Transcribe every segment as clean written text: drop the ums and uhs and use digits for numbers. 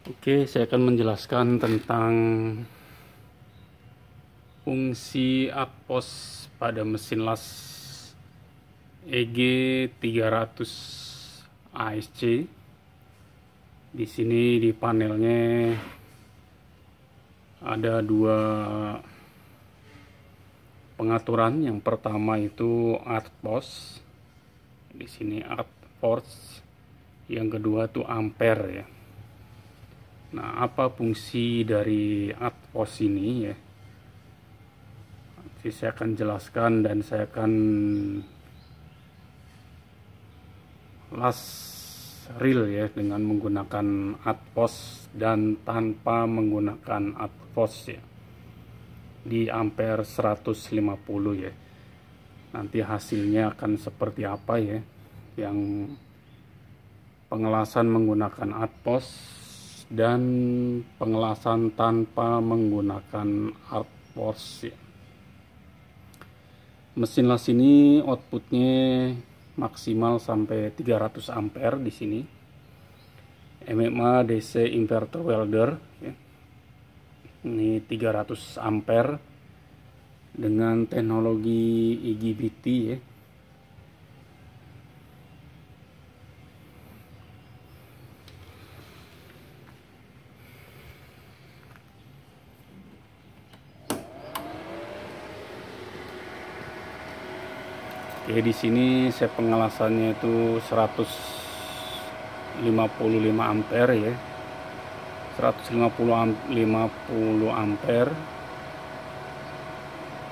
Oke, saya akan menjelaskan tentang fungsi atpos pada mesin las EG300 ASC. Di sini di panelnya ada dua pengaturan. Yang pertama itu atpos. Di sini atforce. Yang kedua itu ampere ya. Nah, apa fungsi dari atpos ini ya? Nanti saya akan jelaskan dan saya akan las real ya dengan menggunakan atpos dan tanpa menggunakan atpos ya. Di ampere 150 ya. Nanti hasilnya akan seperti apa ya? Yang pengelasan menggunakan atpos dan pengelasan tanpa menggunakan atpos ya. Mesin las ini outputnya maksimal sampai 300 ampere di sini. MMA DC inverter welder ya. Ini 300 ampere dengan teknologi IGBT ya. Oke, di sini saya pengelasannya itu 155 ampere ya. 150 ampere.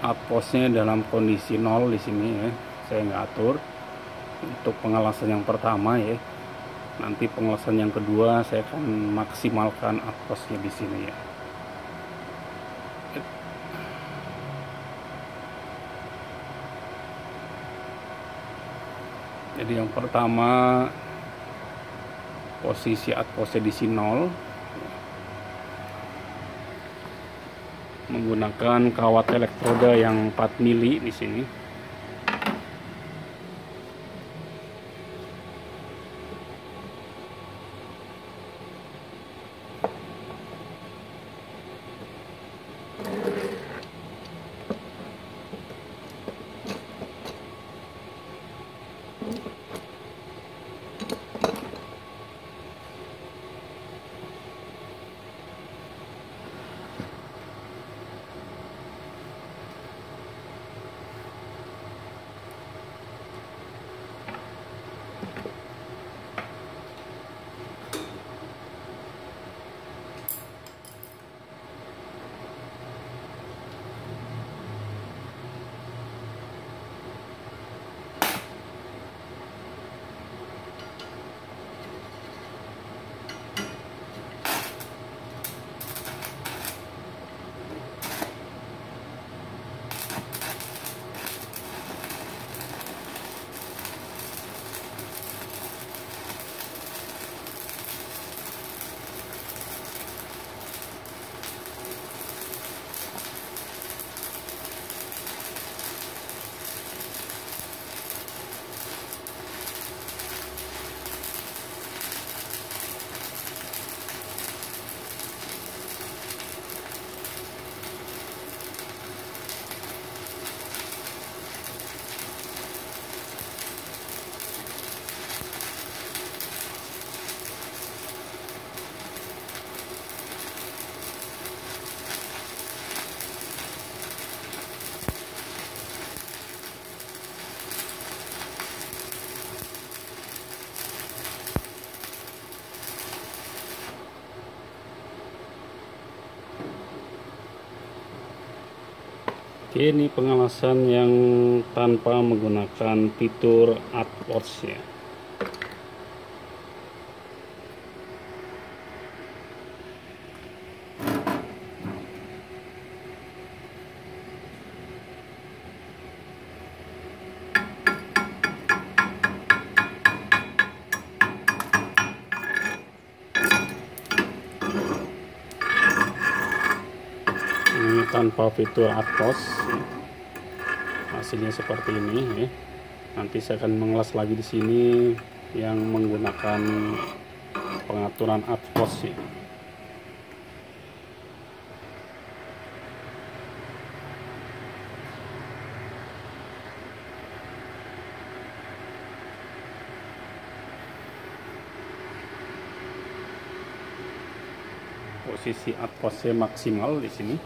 Atposnya dalam kondisi 0 di sini ya. Saya nggak atur. Untuk pengelasan yang pertama ya. Nanti pengelasan yang kedua saya akan maksimalkan atposnya di sini ya. Jadi yang pertama posisi atposnya di sini 0 menggunakan kawat elektroda yang 4 mili di sini. Oke, ini pengelasan yang tanpa menggunakan fitur atpos ya. Ini tanpa fitur atpos hasilnya seperti ini ya. Nanti saya akan mengelas lagi di sini yang menggunakan pengaturan atpos ya. posisi outpostnya maksimal di sini.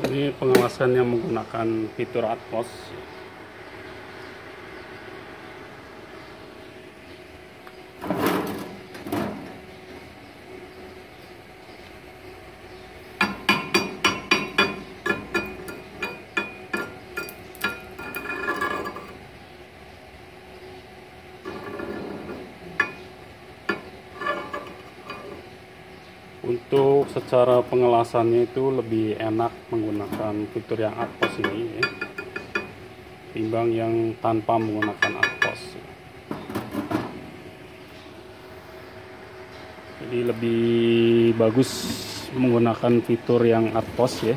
Ini pengawasan yang menggunakan fitur outpost. Untuk secara pengelasannya itu lebih enak menggunakan fitur yang outpost ini ya, timbang yang tanpa menggunakan outpost. Jadi lebih bagus menggunakan fitur yang outpost ya,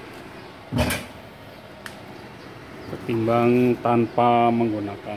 ketimbang tanpa menggunakan